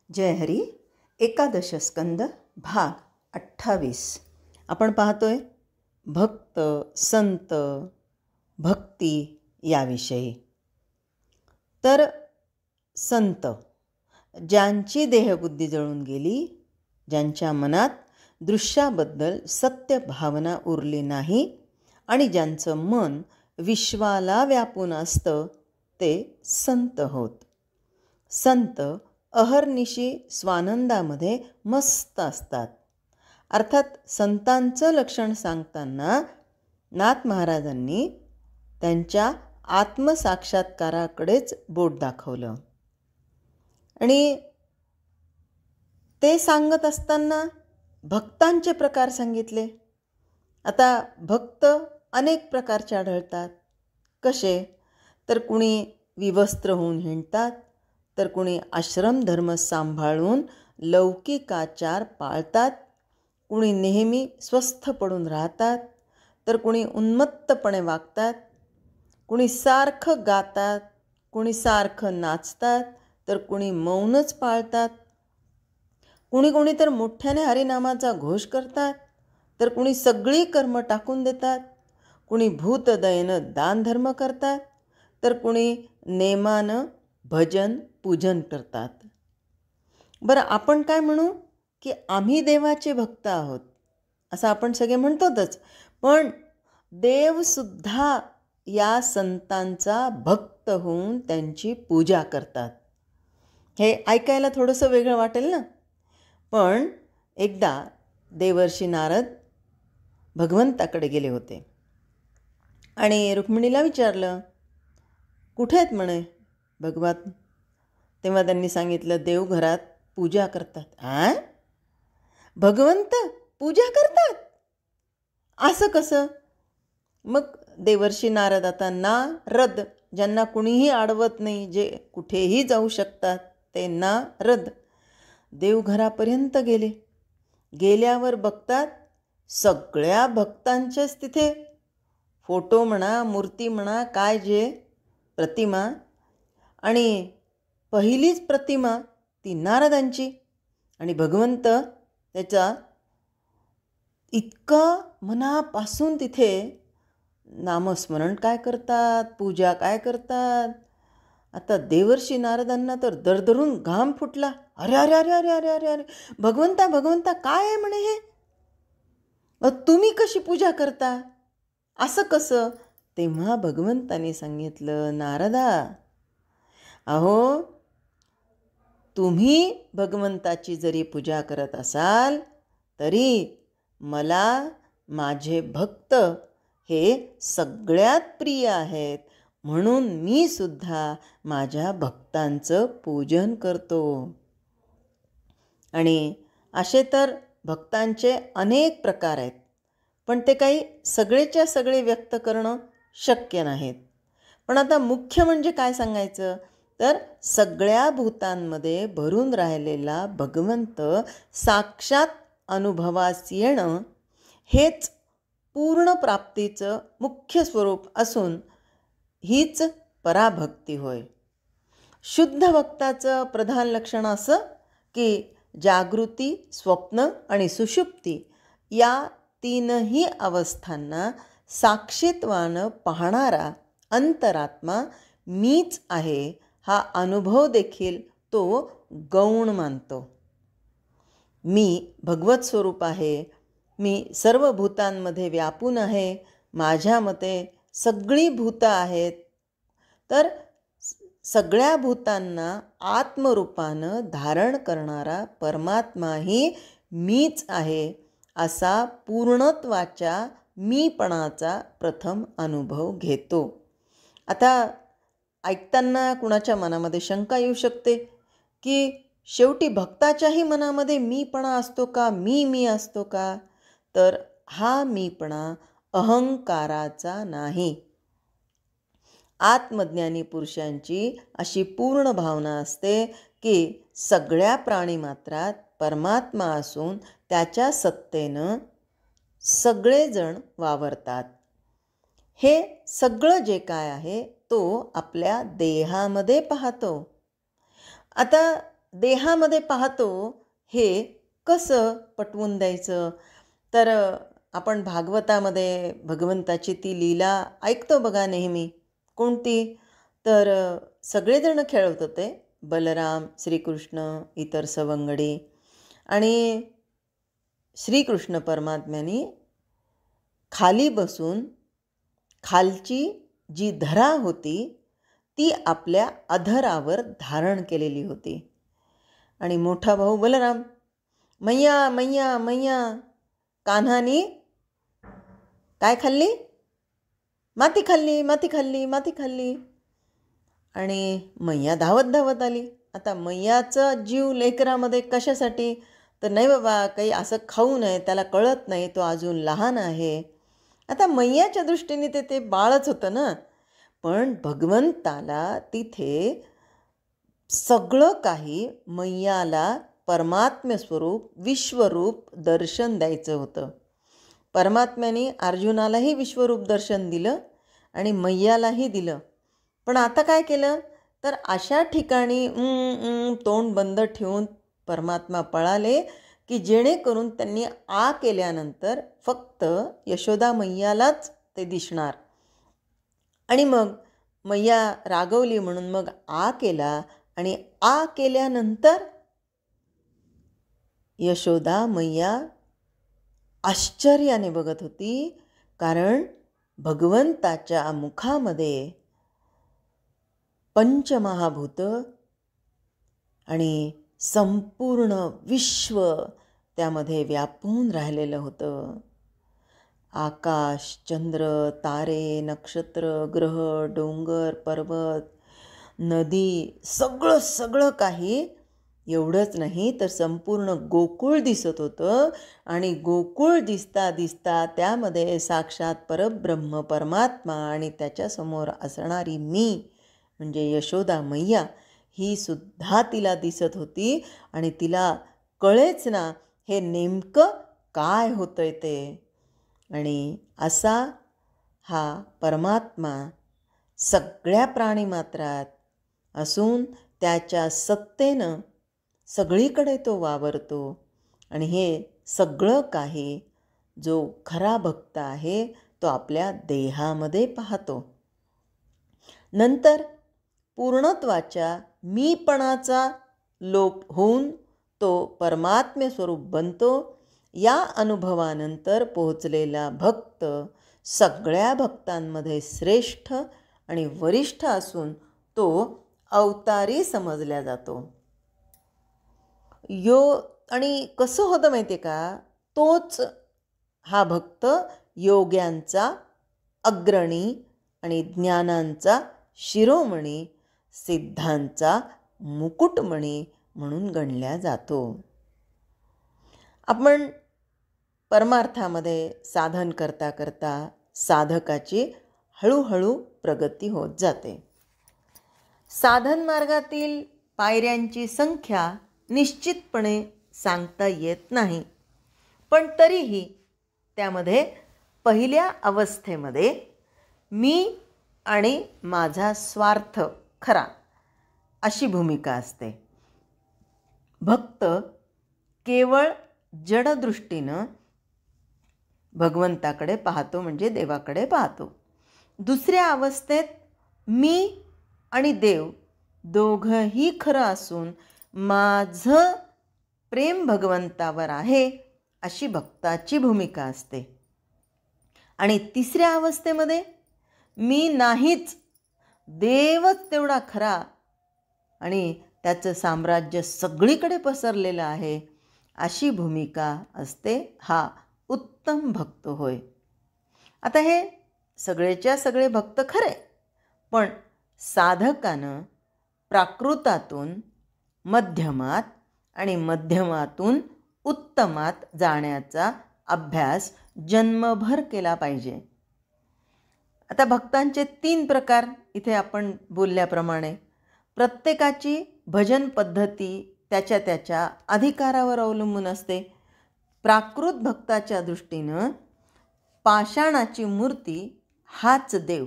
जय हरी. एकादश स्कंद भाग 28. आपण पाहतोय भक्त संत भक्ती याविषयी. तर संत ज्यांची देहबुद्धी जळून गेली, ज्यांच्या मनात दृश्याबद्दल सत्य भावना उरली नाही आणि ज्यांचं मन विश्वाला व्यापून असतं, ते संत होत. संत अहर्निशी स्वानंदामध्ये मस्त असतात. अर्थात संतांचं लक्षण सांगताना नाथ महाराजांनी त्यांच्या आत्मसाक्षात्काराकडेच बोट दाखवलं. आणि ते सांगत असताना भक्तांचे प्रकार सांगितले. आता भक्त अनेक प्रकारचे आढळतात. कसे? तर कुणी विवस्त्र होऊन हिंडतात, तर कुणी आश्रमधर्म सांभाळून लौकिकाचार पाळतात, कुणी नेहमी स्वस्थ पडून राहतात, तर कुणी उन्मत्तपणे वागतात, कुणी सारखं गातात, कुणी सारखं नाचतात, तर कुणी मौनच पाळतात, कुणी तर मोठ्याने हरिनामाचा घोष करतात, तर कुणी सगळी कर्म टाकून देतात, कुणी भूतदयेनं दानधर्म करतात, तर कुणी नेमानं भजन पूजन करतात. बरं, आपण काय म्हणू की आम्ही देवाचे भक्त आहोत असं आपण सगळे म्हणतोच. पण देवसुद्धा या संतांचा भक्त होऊन त्यांची पूजा करतात. हे ऐकायला थोडंसं वेगळं वाटेल ना. पण एकदा देवर्षी नारद भगवंताकडे गेले होते आणि रुक्मिणीला विचारलं, कुठे आहेत म्हणे भगवान? तेव्हा त्यांनी सांगितलं, देवघरात पूजा करतात. भगवंत पूजा करतात? असं कसं? मग देवर्षी नारद, आता नारद, ज्यांना कुणीही अडवत नाही, जे कुठेही जाऊ शकतात, ते नारद देवघरापर्यंत गेले. गेल्यावर बघतात सगळ्या भक्तांचेच तिथे फोटो म्हणा, मूर्ती म्हणा, काय जे प्रतिमा, आणि पहिलीच प्रतिमा ती नारदांची. आणि भगवंत त्याचा इतकं मनापासून तिथे नामस्मरण काय करतात, पूजा काय करतात. आता देवर्षी नारदांना तर दरदरून घाम फुटला. अरे अरे अरे अरे अरे अरे अरे भगवंता भगवंता, काय आहे म्हणे हे? तुम्ही कशी पूजा करता? असं कसं? तेव्हा भगवंताने सांगितलं, नारदा, अहो, तुम्ही भगवंताची जरी पूजा करत असाल तरी मला माझे भक्त हे सगळ्यात प्रिय आहेत, म्हणून मी सुद्धा माझ्या भक्तांचं पूजन करतो. आणि असे तर भक्तांचे अनेक प्रकार आहेत, पण ते काही सगळेच्या सगळे व्यक्त करणं शक्य नाहीत. पण आता मुख्य म्हणजे काय सांगायचं, तर सगळ्या भूतांमध्ये भरून राहिलेला भगवंत साक्षात अनुभवास येणं हेच पूर्ण प्राप्तीचं मुख्य स्वरूप असून हीच पराभक्ती होय. शुद्ध भक्ताचं प्रधान लक्षण असं की जागृती, स्वप्न आणि सुषुप्ती या तीनही अवस्थांना साक्षीत्वानं पाहणारा अंतरात्मा मीच आहे हा अनुभव देखील तो गौण मानतो. मी भगवत स्वरूप आहे, मी सर्व भूतांमध्ये व्यापून आहे, माझ्या मते सगळी भूतं आहेत, तर सगळ्या भूतांना आत्मरूपानं धारण करणारा परमात्माही मीच आहे, असा पूर्णत्वाच्या मीपणाचा प्रथम अनुभव घेतो. आता ऐकताना कुणाच्या मनामध्ये शंका येऊ शकते की शेवटी भक्ताच्याही मनामध्ये मीपणा असतो का, मी असतो का? तर हा मीपणा अहंकाराचा नाही. आत्मज्ञानी पुरुषांची अशी पूर्ण भावना असते की सगळ्या प्राणीमात्रात परमात्मा असून त्याच्या सत्तेनं सगळेजण वावरतात. हे सगळं जे काय आहे तो आपल्या देहामध्ये पाहतो. आता देहामध्ये पाहतो हे कसं पटवून द्यायचं? तर आपण भागवतामध्ये भगवंताची ती लीला ऐकतो बघा नेहमी. कोणती? तर सगळेजण खेळत होते, बलराम, श्रीकृष्ण, इतर सवंगडी. आणि श्रीकृष्ण परमात्म्याने खाली बसून खालची जी धरा होती ती आपल्या अधरावर धारण केलेली होती. आणि मोठा भाऊ बलराम, मैया मैया मैया, कान्हानी काय खाल्ली? माती खाल्ली, माती खाल्ली, माती खाल्ली. आणि मैया धावत धावत आली. आता मैयाचा जीव लेकरामध्ये कशासाठी? तर नाही बाबा, काही असं खाऊ नये, त्याला कळत नाही, तो अजून लहान आहे. आता मैयाच्या दृष्टीने ते बाळच होतं ना. पण भगवंताला तिथे सगळं काही मैयाला परमात्म्य स्वरूप, विश्वरूप दर्शन द्यायचं होतं. परमात्म्याने अर्जुनालाही विश्वरूप दर्शन दिलं आणि मैयालाही दिलं. पण आता काय केलं? तर अशा ठिकाणी तोंड बंद ठेवून परमात्मा पळाले की जेणेकरून त्यांनी आ केल्यानंतर फक्त यशोदा मैयालाच ते दिसणार. आणि मग मैया रागवली म्हणून मग आ केला. आणि आ केल्यानंतर यशोदा मैया आश्चर्याने बघत होती, कारण भगवंताच्या मुखामध्ये पंचमहाभूत आणि संपूर्ण विश्व त्यामध्ये व्यापून राहिलेलं होतं. आकाश, चंद्र, तारे, नक्षत्र, ग्रह, डोंगर, पर्वत, नदी, सगळं सगळं काही. एवढंच नाही तर संपूर्ण गोकुळ दिसत होतं. आणि गोकुळ दिसता दिसता त्यामध्ये साक्षात परब्रह्म परमात्मा आणि त्याच्यासमोर असणारी मी म्हणजे यशोदा मैया ही सुद्धा तिला दिसत होती. आणि तिला कळेच ना हे नेमकं काय होतंय ते. आणि असा हा परमात्मा सगळ्या प्राणीमात्रात असून त्याच्या सत्तेनं सगळीकडे तो वावरतो. आणि हे सगळं काही जो खरा भक्त आहे तो आपल्या देहामध्ये पाहतो. नंतर पूर्णत्वाच्या मीपणाचा लोप होऊन तो परमात्म्य स्वरूप बनतो. या अनुभवानंतर पोहोचलेला भक्त सगळ्या भक्तांमध्ये श्रेष्ठ आणि वरिष्ठ असून तो अवतारी समजला जातो. आणि कसं होतं माहिती आहे का? तोच हा भक्त योग्यांचा अग्रणी आणि ज्ञानांचा शिरोमणी, सिद्धांचा मुकुटमणी म्हणून गणला जातो. आपण परमार्थामध्ये साधन करता करता साधकाची हळूहळू प्रगती होत जाते. साधन मार्गातील पायऱ्यांची संख्या निश्चितपणे सांगता येत नाही. पण तरीही त्यामध्ये पहिल्या अवस्थेमध्ये मी आणि माझा स्वार्थ खरा अशी भूमिका असते. भक्त केवळ जडदृष्टीनं भगवंताकडे पाहतो म्हणजे देवाकडे पाहतो. दुसऱ्या अवस्थेत मी आणि देव दोघंही खरं असून माझं प्रेम भगवंतावर आहे अशी भक्ताची भूमिका असते. आणि तिसऱ्या अवस्थेमध्ये मी नाहीच, देवच तेवढा खरा आणि त्याचं साम्राज्य सगळीकडे पसरलेलं आहे अशी भूमिका असते. हा उत्तम भक्त होय. आता हे सगळेच्या सगळे भक्त खरे, पण साधकानं प्राकृतातून मध्यमात आणि मध्यमातून उत्तमात जाण्याचा अभ्यास जन्मभर केला पाहिजे. आता भक्तांचे 3 प्रकार इथे आपण बोलल्याप्रमाणे प्रत्येकाची भजन पद्धती त्याच्या त्याच्या अधिकारावर अवलंबून असते. प्राकृत भक्ताच्या दृष्टीनं पाषाणाची मूर्ती हाच देव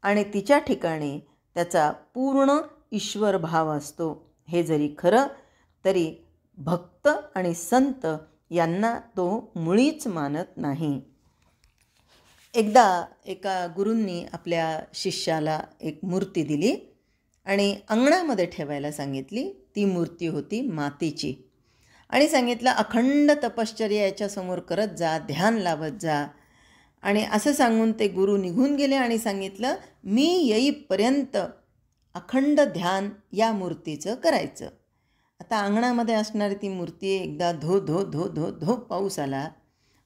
आणि तिच्या ठिकाणी त्याचा पूर्ण ईश्वर भाव असतो हे जरी खरं तरी भक्त आणि संत यांना तो मुळीच मानत नाही. एकदा एका गुरूंनी आपल्या शिष्याला एक मूर्ती दिली आणि अंगणामध्ये ठेवायला सांगितली. ती मूर्ती होती मातीची आणि सांगितलं, अखंड तपश्चर्या याच्यासमोर करत जा, ध्यान लावत जा. आणि असं सांगून ते गुरु निघून गेले आणि सांगितलं, मी येईपर्यंत अखंड ध्यान या मूर्तीचं करायचं. आता अंगणामध्ये असणारी ती मूर्ती एकदा धो धो धो धो धो पाऊस आला.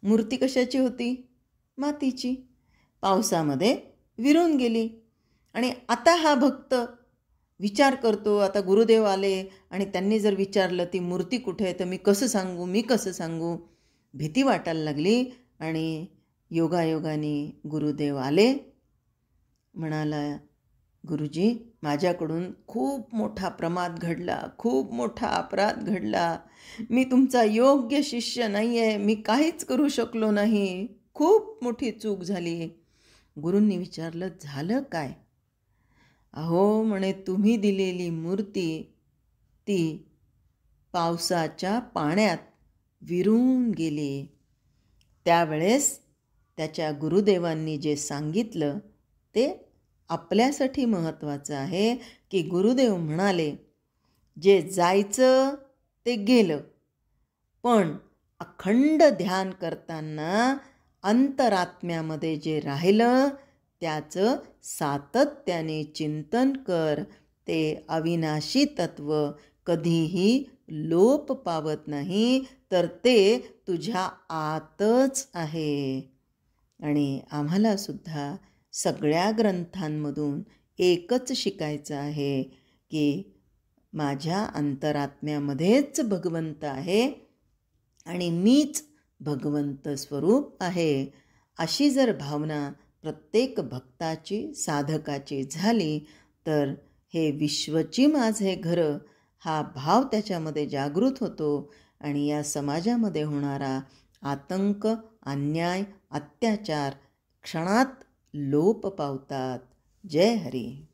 मूर्ती कशाची होती? मातीची. पावसामध्ये विरून गेली. आणि आता हा भक्त विचार करतो, आता गुरुदेव आले आणि त्यांनी जर विचारलं ती मूर्ती कुठे आहे, तर मी कसं सांगू? भीती वाटायला लागली. आणि योगायोगाने गुरुदेव आले. म्हणाला, गुरुजी, माझ्याकडून खूप मोठा प्रमाद घडला, खूप मोठा अपराध घडला. मी तुमचा योग्य शिष्य नाही आहे, मी काहीच करू शकलो नाही, खूप मोठी चूक झाली. गुरूंनी विचारलं, झालं काय? अहो म्हणे, तुम्ही दिलेली मूर्ती ती पावसाच्या पाण्यात विरून गेली. त्यावेळेस त्याच्या गुरुदेवांनी जे सांगितलं ते आपल्यासाठी महत्त्वाचं आहे, की गुरुदेव म्हणाले, जे जायचं ते गेलं, पण अखंड ध्यान करताना अंतरात्म्यामध्ये जे राहिलं त्याचं सातत्याने चिंतन कर. ते अविनाशी तत्व कधीही लोप पावत नाही, तर ते तुझ्या आतच आहे. आणि आम्हाला सुद्धा सगळ्या ग्रंथांमधून एकच शिकायचं आहे, की माझ्या अंतरात्म्यामध्येच भगवंत आहे आणि मीच भगवंत स्वरूप आहे. अशी जर भावना प्रत्येक भक्ताची, साधकाची झाली, तर हे विश्वची माझे घर हा भाव त्याच्यामध्ये जागृत होतो आणि या समाजामध्ये होणारा आतंक, अन्याय, अत्याचार क्षणात लोप पावतात. जय हरी.